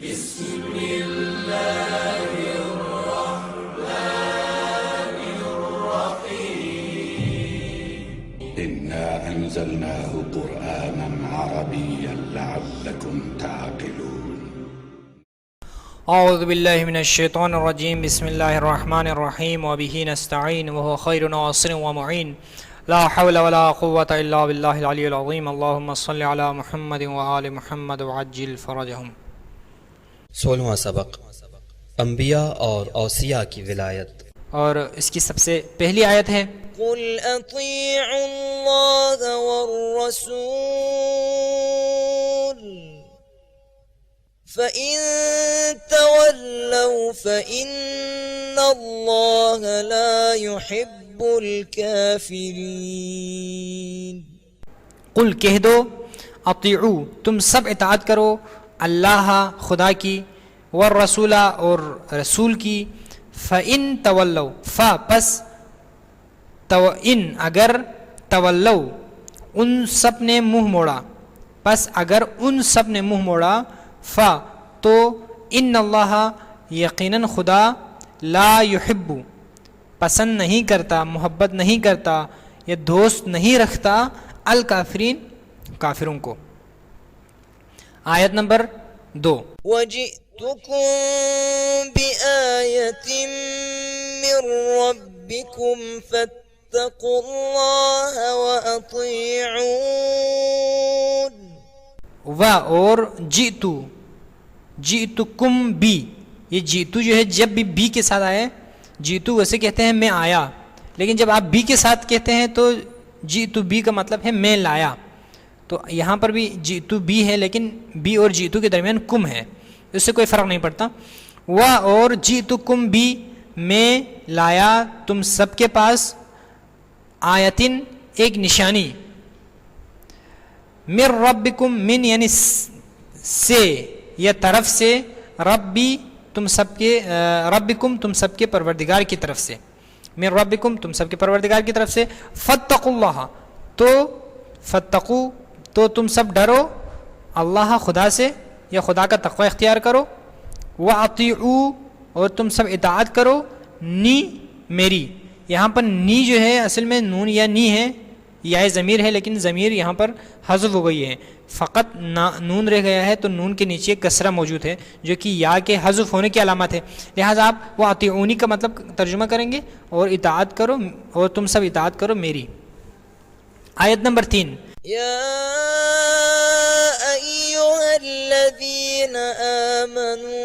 إنا أنزلناه قرآنا عربيا لعلكم تعقلون. اعوذ باللہ من الشیطان الرجیم. بسم اللہ الرحمن الرحیم. وبہ نستعین وهو خیر ناصر ومعین. لا حول ولا قوة الا باللہ العلی العظیم. اللہم صل علی محمد وآل محمد وعجل فرجہم. 16واں سبق انبیاء اور اوصیاء کی ولایت. اور اس کی سب سے پہلی آیت ہے قل اطیعوا اللہ والرسول فإن تولوا فإن اللہ لا يحب الكافرین. قل کہہ دو اطیعو تم سب اطاعت کرو اللہ خدا کی والرسول اور رسول کی. فَإِن تَوَلَّوْا پس ان اگر تولو ان سب نے منہ موڑا پس اگر ان سب نے منہ موڑا تو ان اللہ یقیناً خدا لا یحب پسند نہیں کرتا محبت نہیں کرتا یا دوست نہیں رکھتا الکافرین کافروں کو. آیت نمبر 2 وَجِئْتُكُمْ بِآيَةٍ مِّن رَّبِّكُمْ فَاتَّقُوا اللَّهَ وَأَطِيعُونِ. اور جئتکم بی، یہ جیتو جو ہے جب بھی بی کے ساتھ آئے، جیتو ویسے کہتے ہیں میں آیا، لیکن جب آپ بی کے ساتھ کہتے ہیں تو جیتو بی کا مطلب ہے میں لایا. تو یہاں پر بھی جیتو بی ہے لیکن بی اور جیتو کے درمیان کم ہے، اس سے کوئی فرق نہیں پڑتا. اور جیتکم بی میں لایا تم سب کے پاس آیتن ایک نشانی، من ربکم من یعنی سے یا طرف سے، ربی تم سب کے ربکم تم سب کے پروردگار کی طرف سے، من ربکم تم سب کے پروردگار کی طرف سے. فاتقوا اللہ تو تم سب ڈرو اللہ خدا سے یا خدا کا تقوی اختیار کرو. وَأَطِيعُوا اور تم سب اطاعت کرو نی میری. یہاں پر نی جو ہے اصل میں نون یا نی ہے یا ضمیر ہے، لیکن ضمیر یہاں پر حذف ہو گئی ہے، فقط نون رہ گیا ہے، تو نون کے نیچے کسرہ موجود ہے جو کہ یا کے حذف ہونے کی علامت ہے. لہٰذا آپ وَأَطِيعُونِ کا مطلب ترجمہ کریں گے اور اطاعت کرو اور تم سب اطاعت کرو میری. آیت نمبر 3 یا ایھا الذین آمنوا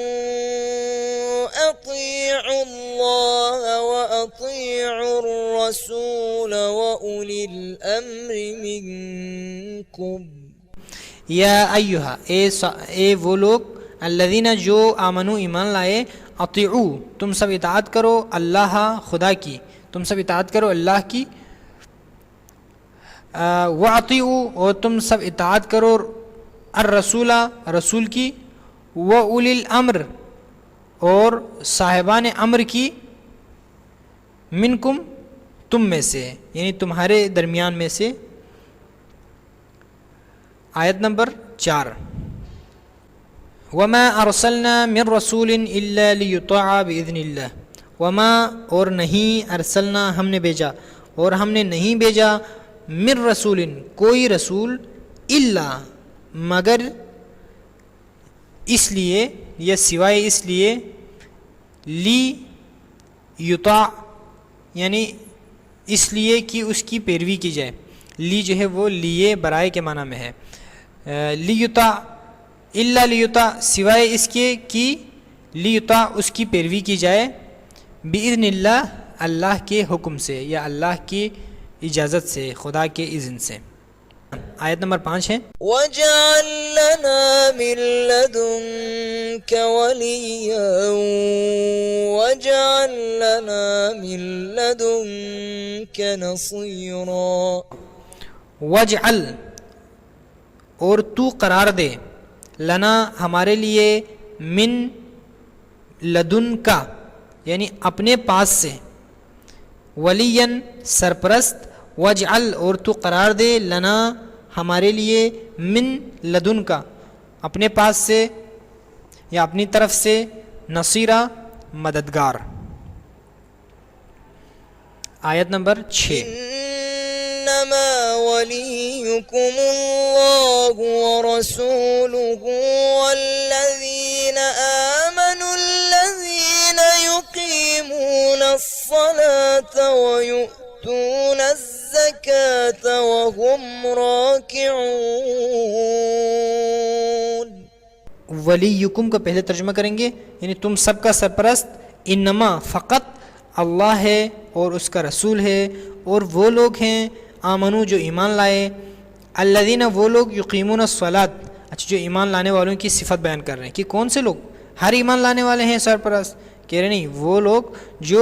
اطیعوا اللہ واطیعوا الرسول واولی الامر منکم. یا ایھا اے وہ لوگ الذین جو آمنو ایمان لائے، اطیعو تم سب اطاعت کرو اللہ خدا کی، تم سب اطاعت کرو اللہ کی. وَأَطِيعُوا اور تم سب اطاعت کرو الرسول رسول کی، وَأُولِي الْأَمْرِ اور صاحبان امر کی، منکم تم میں سے یعنی تمہارے درمیان میں سے. آیت نمبر 4 وَمَا أَرْسَلْنَا مِن رَّسُولٍ إِلَّا لِيُطَاعَ بِإِذْنِ اللَّهِ. وَمَا اور نہیں ارسلنا ہم نے بھیجا اور ہم نے نہیں بھیجا من رسول کوئی رسول، الا مگر اس لیے یا سوائے اس لیے، لی یطاع یعنی اس لیے کہ اس کی پیروی کی جائے. لی جو ہے وہ لیے برائے کے معنی میں ہے. لیطاع الا لیطاع سوائے اس کے کہ لیطاع اس کی پیروی کی جائے، باذن اللہ اللہ کے حکم سے یا اللہ کی اجازت سے، خدا کے اذن سے. آیت نمبر 5 ہے وَاجْعَل لَّنَا مِن لَّدُنكَ وَلِيًّا وَاجْعَل لَّنَا مِن لَّدُنكَ نَصِيرًا. وَاجْعَل اور تو قرار دے، لنا ہمارے لیے، من لدن کا یعنی اپنے پاس سے، ولین سرپرست، وجعل اور تو قرار دے، لنا ہمارے لیے، من لدن کا اپنے پاس سے، یا اپنی طرف سے نصیرہ مددگار۔ آیت نمبر 6 إنما وليكم الله ورسوله والذين آمنوا الذين يقيمون الصلاة ويؤتون الزكاة وهم راكعون۔ ولیکم کا پہلے ترجمہ کریں گے یعنی تم سب کا سرپرست انما فقط اللہ ہے اور اس کا رسول ہے، اور وہ لوگ ہیں آمنو جو ایمان لائے، الذین وہ لوگ یقیمون الصلاۃ، اچھا جو ایمان لانے والوں کی صفت بیان کر رہے ہیں کہ کون سے لوگ، ہر ایمان لانے والے ہیں سرپرست، کہہ رہے نہیں وہ لوگ جو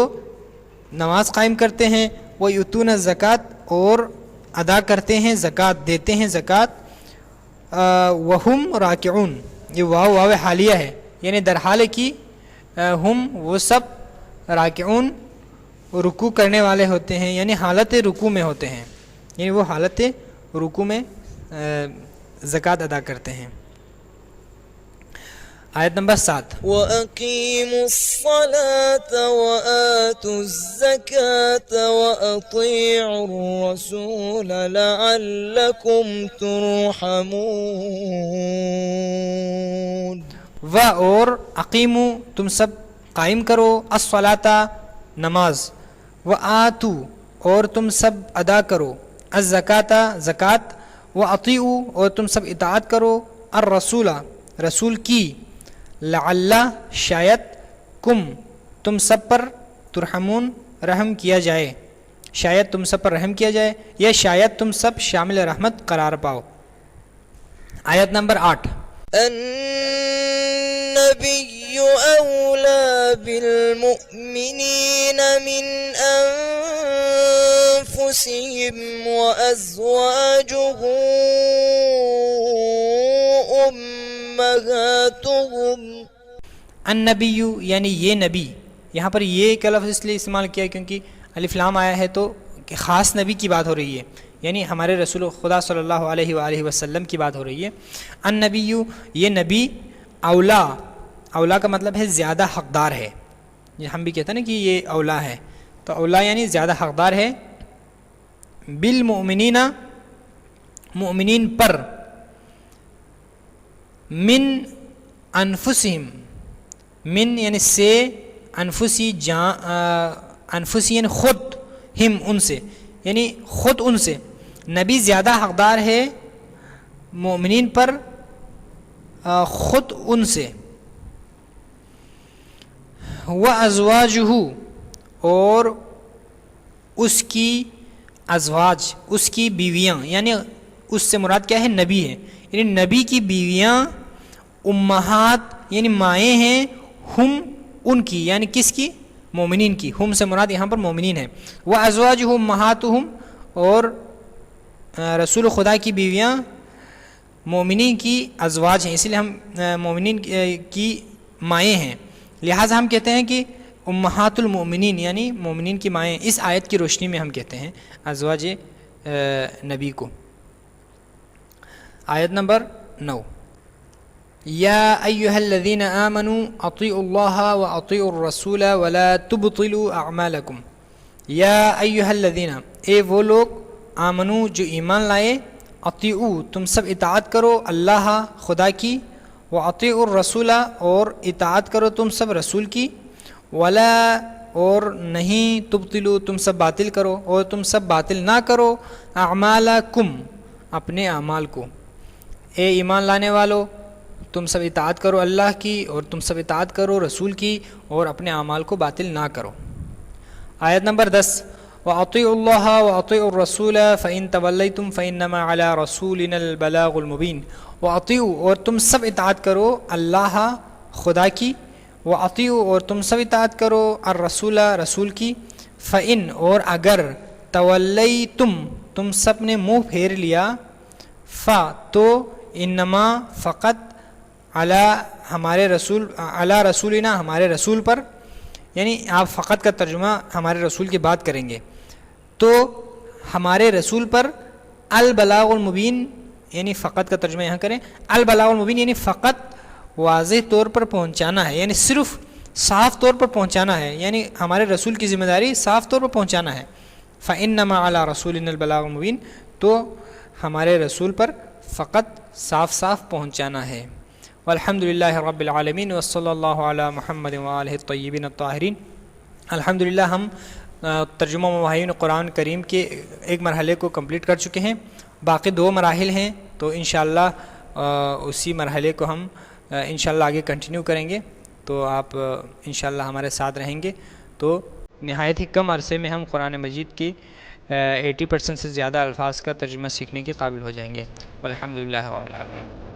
نماز قائم کرتے ہیں، وہ یؤتون الزکات اور ادا کرتے ہیں زکوٰۃ، دیتے ہیں زکوٰۃ، وہم راکعون، یہ واو حالیہ ہے یعنی در حال کی ہم وہ سب راکعون رکوع کرنے والے ہوتے ہیں، یعنی حالت رکوع میں ہوتے ہیں، یعنی وہ حالت رکوع میں زکوٰۃ ادا کرتے ہیں۔ آیت نمبر 7 وَأَقِيمُوا الصَّلَاةَ وَآتُوا الزَّكَاةَ وَأَطِيعُوا الرَّسُولَ لَعَلَّكُمْ تُرْحَمُونَ۔ اور اقیمو تم سب قائم کرو الصلاۃ نماز، وآتوا اور تم سب ادا کرو الزکاۃ زکوٰۃ، واطیعوا اور تم سب اطاعت کرو الرسول رسول کی، لعل شاید کم تم سب پر ترحمون رحم کیا جائے، شاید تم سب پر رحم کیا جائے یا شاید تم سب شامل رحمت قرار پاؤ۔ آیت نمبر 8 النبي أولى بالمؤمنين من أنفسهم وأزواجه أمهاتهم۔ النبی یعنی یہ نبی، یہاں پر یہ کا لفظ اس لیے استعمال کیا کیونکہ الف لام آیا ہے تو خاص نبی کی بات ہو رہی ہے، یعنی ہمارے رسول خدا صلی اللہ علیہ وآلہ وسلم کی بات ہو رہی ہے۔ النبی یہ نبی، اولا، اولا کا مطلب ہے زیادہ حقدار ہے، یہ ہم بھی کہتے ہیں نا کہ یہ اولا ہے، تو اولا یعنی زیادہ حقدار ہے، بالمؤمنین مؤمنین پر، من انفسہم، من یعنی سے، انفسی انفسی یعنی خود، ہم ان سے یعنی خود ان سے، نبی زیادہ حقدار ہے مومنین پر خود ان سے۔ وازواجہ اور اس کی ازواج، اس کی بیویاں، یعنی اس سے مراد کیا ہے نبی ہے، یعنی نبی کی بیویاں امہات یعنی مائیں ہیں، ہم ان کی یعنی کس کی، مومنین کی، ہم سے مراد یہاں پر مومنین ہے۔ وازواجہ امہاتہم اور رسول خدا کی بیویاں مومنین کی ازواج ہیں، اس لیے ہم مومنین کی مائیں ہیں، لہٰذا ہم کہتے ہیں کہ امہات المؤمنین یعنی مومنین کی مائیں، اس آیت کی روشنی میں ہم کہتے ہیں ازواج نبی کو۔ آیت نمبر 9 یا ایہا الذین آمنوا اطیعوا اللہ واطیعوا الرسول ولا تبطلوا اعمالکم۔ یا ایہا الذین، اے وہ لوگ آمنو جو ایمان لائے، اطیعوا تم سب اطاعت کرو اللہ خدا کی، واطیعوا الرسول اور اطاعت کرو تم سب رسول کی، ولا اور نہیں تبطلوا تم سب باطل کرو اور تم سب باطل نہ کرو اعمالکم اپنے اعمال کو۔ اے ایمان لانے والو تم سب اطاعت کرو اللہ کی اور تم سب اطاعت کرو رسول کی اور اپنے اعمال کو باطل نہ کرو۔ آیت نمبر 10 وَأَطِيعُوا اللَّهَ وَأَطِيعُوا الرَّسُولَ فَإِن تَوَلَّيْتُمْ فَإِنَّمَا عَلَىٰ رَسُولِنَا الْبَلَاغُ الْمُبِينُ۔ وَأَطِيعُوا اور تم سب اطاعت کرو اللہ خدا کی، وَأَطِيعُوا اور تم سب اطاعت کرو الرسول رسول کی، فَإِن اور اگر تَوَلَّيْتُمْ تم سب نے منہ پھیر لیا، تو انما فقط علی ہمارے رسول، علی رسولنا ہمارے رسول پر، یعنی آپ فقط کا ترجمہ ہمارے رسول کی بات کریں گے تو ہمارے رسول پر البلاغ المبین، یعنی فقط کا ترجمہ یہاں کریں البلاغ المبین یعنی فقط واضح طور پر پہنچانا ہے، یعنی صرف صاف طور پر پہنچانا ہے، یعنی ہمارے رسول کی ذمہ داری صاف طور پر پہنچانا ہے۔ فَإِنَّمَا عَلَىٰ رَسُولِنَا الْبَلَاغُ الْمُبِينُ، تو ہمارے رسول پر فقط صاف پہنچانا ہے۔ والحمدللہ رب العالمین وصلی اللہ علی محمد وآلہ الطیبین الطاہرین۔ الحمدللہ ہم ترجمہ مفاہیم قرآن کریم کے ایک مرحلے کو کمپلیٹ کر چکے ہیں، باقی 2 مراحل ہیں، تو انشاءاللہ اسی مرحلے کو ہم انشاءاللہ آگے کنٹینیو کریں گے، تو آپ انشاءاللہ ہمارے ساتھ رہیں گے، تو نہایت ہی کم عرصے میں ہم قرآن مجید کی 80% سے زیادہ الفاظ کا ترجمہ سیکھنے کے قابل ہو جائیں گے۔ والحمدللہ رب العالمین۔